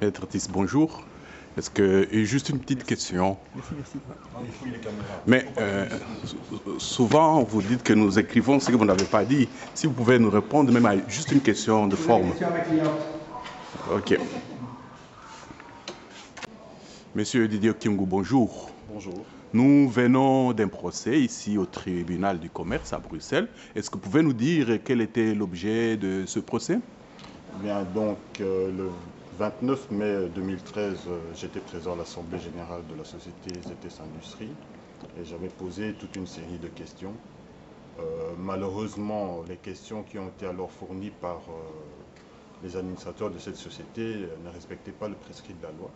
Maître Tis, bonjour. Est-ce que, et juste une petite question. Merci. Mais souvent, vous dites que nous écrivons ce que vous n'avez pas dit. Si vous pouvez nous répondre même à juste une question de forme. Ok. Monsieur Didier Kyungu, bonjour. Bonjour. Nous venons d'un procès ici au tribunal du commerce à Bruxelles. Est-ce que vous pouvez nous dire quel était l'objet de ce procès? Bien, donc, le 29 mai 2013, j'étais présent à l'Assemblée générale de la société ZS Industrie et j'avais posé toute une série de questions. Malheureusement, les questions qui ont été alors fournies par les administrateurs de cette société ne respectaient pas le prescrit de la loi.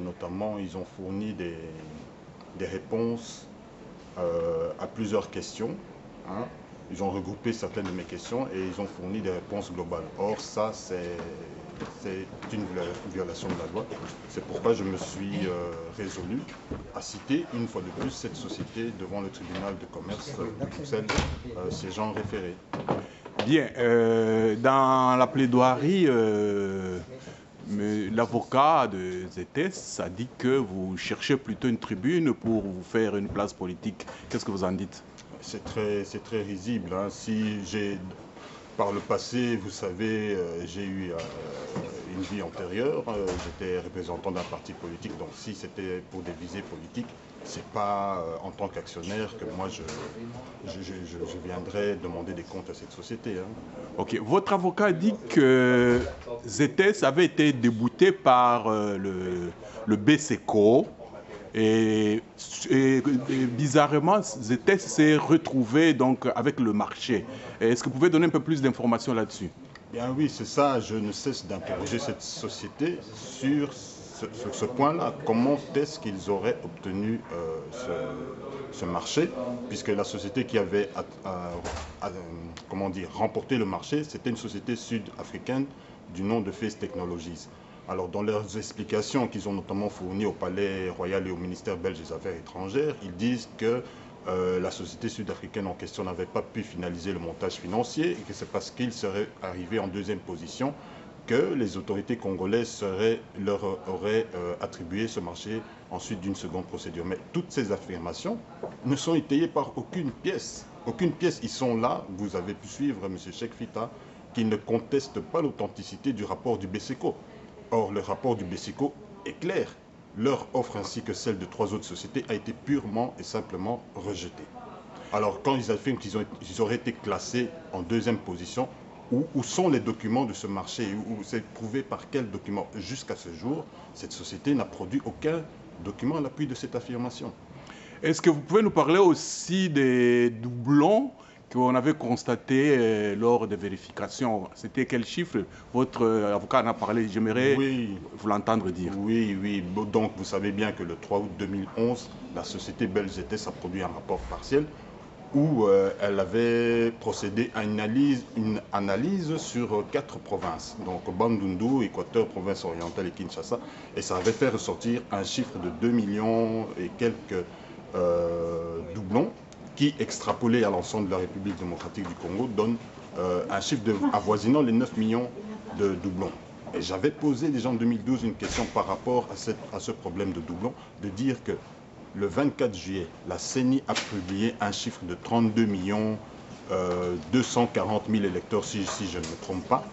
Notamment, ils ont fourni des réponses à plusieurs questions. Ils ont regroupé certaines de mes questions et ils ont fourni des réponses globales. Or, ça, c'est une violation de la loi. C'est pourquoi je me suis résolu à citer une fois de plus cette société devant le tribunal de commerce de Bruxelles, siégeant référé. Bien, dans la plaidoirie, l'avocat de ZS a dit que vous cherchez plutôt une tribune pour vous faire une place politique. Qu'est-ce que vous en dites? C'est très risible. Si j'ai, par le passé, vous savez, j'ai eu une vie antérieure. J'étais représentant d'un parti politique. Donc si c'était pour des visées politiques, c'est pas en tant qu'actionnaire que moi je viendrais demander des comptes à cette société. Ok. Votre avocat dit que ZS avait été débouté par le BSECO. Et bizarrement, ZS s'est retrouvé donc avec le marché. Est-ce que vous pouvez donner un peu plus d'informations là-dessus? Bien oui, c'est ça. Je ne cesse d'interroger cette société sur ce point-là. Comment est-ce qu'ils auraient obtenu ce marché, puisque la société qui avait remporté le marché, c'était une société sud-africaine du nom de Face Technologies. Alors, dans leurs explications qu'ils ont notamment fournies au Palais Royal et au ministère belge des Affaires étrangères, ils disent que la société sud-africaine en question n'avait pas pu finaliser le montage financier et que c'est parce qu'ils seraient arrivés en deuxième position que les autorités congolaises leur auraient attribué ce marché ensuite d'une seconde procédure. Mais toutes ces affirmations ne sont étayées par aucune pièce. Aucune pièce. Ils sont là, vous avez pu suivre M. Cheikh Fita, qui ne conteste pas l'authenticité du rapport du BSECO. Or, le rapport du BSECO est clair. Leur offre ainsi que celle de 3 autres sociétés a été purement et simplement rejetée. Alors, quand ils affirment qu'ils auraient été classés en deuxième position, où sont les documents de ce marché? Où c'est prouvé par quel document? Jusqu'à ce jour, cette société n'a produit aucun document à l'appui de cette affirmation. Est-ce que vous pouvez nous parler aussi des doublons qu'on avait constatés lors des vérifications? C'était quel chiffre? Votre avocat en a parlé, j'aimerais vous l'entendre dire. Oui. Donc, vous savez bien que le 3 août 2011, la société belge ZS a produit un rapport partiel où elle avait procédé à une analyse sur 4 provinces, donc Bandundu, Équateur, province orientale et Kinshasa, et ça avait fait ressortir un chiffre de 2 millions et quelques doublons qui, extrapolé à l'ensemble de la République démocratique du Congo, donne un chiffre avoisinant les 9 millions de doublons. Et j'avais posé déjà en 2012 une question par rapport à ce problème de doublons, de dire que le 24 juillet, la CENI a publié un chiffre de 32 240 000 électeurs, si je ne me trompe pas.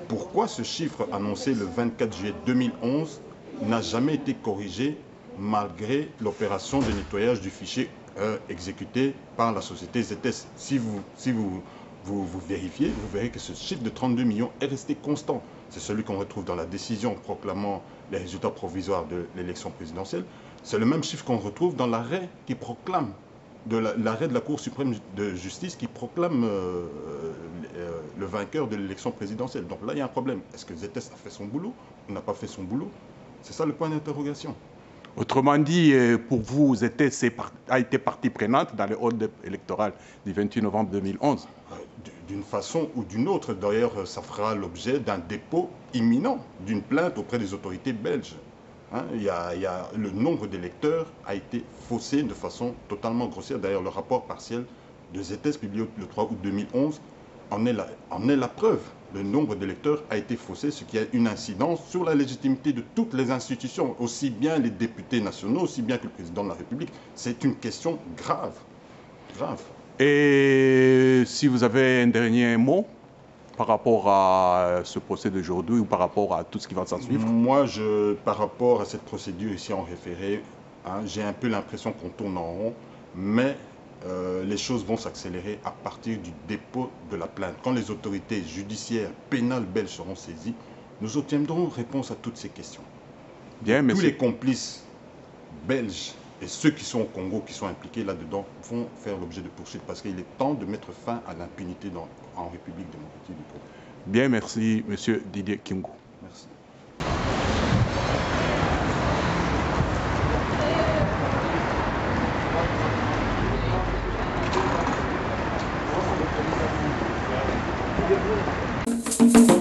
Pourquoi ce chiffre annoncé le 24 juillet 2011 n'a jamais été corrigé malgré l'opération de nettoyage du fichier exécutée par la société ZS? Si vous vérifiez, vous verrez que ce chiffre de 32 millions est resté constant. C'est celui qu'on retrouve dans la décision proclamant les résultats provisoires de l'élection présidentielle. C'est le même chiffre qu'on retrouve dans l'arrêt qui proclame, l'arrêt de la Cour suprême de justice qui proclame le vainqueur de l'élection présidentielle. Donc là, il y a un problème. Est-ce que ZS a fait son boulot ou n'a pas fait son boulot? C'est ça le point d'interrogation. Autrement dit, pour vous, ZS a été partie prenante dans les hold-up électorales du 28 novembre 2011? D'une façon ou d'une autre. D'ailleurs, ça fera l'objet d'un dépôt imminent d'une plainte auprès des autorités belges. Le nombre d'électeurs a été faussé de façon totalement grossière. D'ailleurs, le rapport partiel de ZS publié le 3 août 2011 en est la preuve. le nombre d'électeurs a été faussé, ce qui a une incidence sur la légitimité de toutes les institutions, aussi bien les députés nationaux, aussi bien que le président de la République. C'est une question grave, grave. Et si vous avez un dernier mot par rapport à ce procès d'aujourd'hui ou par rapport à tout ce qui va s'en suivre? Moi, par rapport à cette procédure ici en référé, hein, j'ai un peu l'impression qu'on tourne en rond, mais les choses vont s'accélérer à partir du dépôt de la plainte. Quand les autorités judiciaires, pénales belges seront saisies, nous obtiendrons réponse à toutes ces questions. Bien, tous les complices belges et ceux qui sont au Congo, qui sont impliqués là-dedans, vont faire l'objet de poursuites parce qu'il est temps de mettre fin à l'impunité en République démocratique du Congo. Bien, merci, Monsieur Didier Kingu. Merci. Thank you.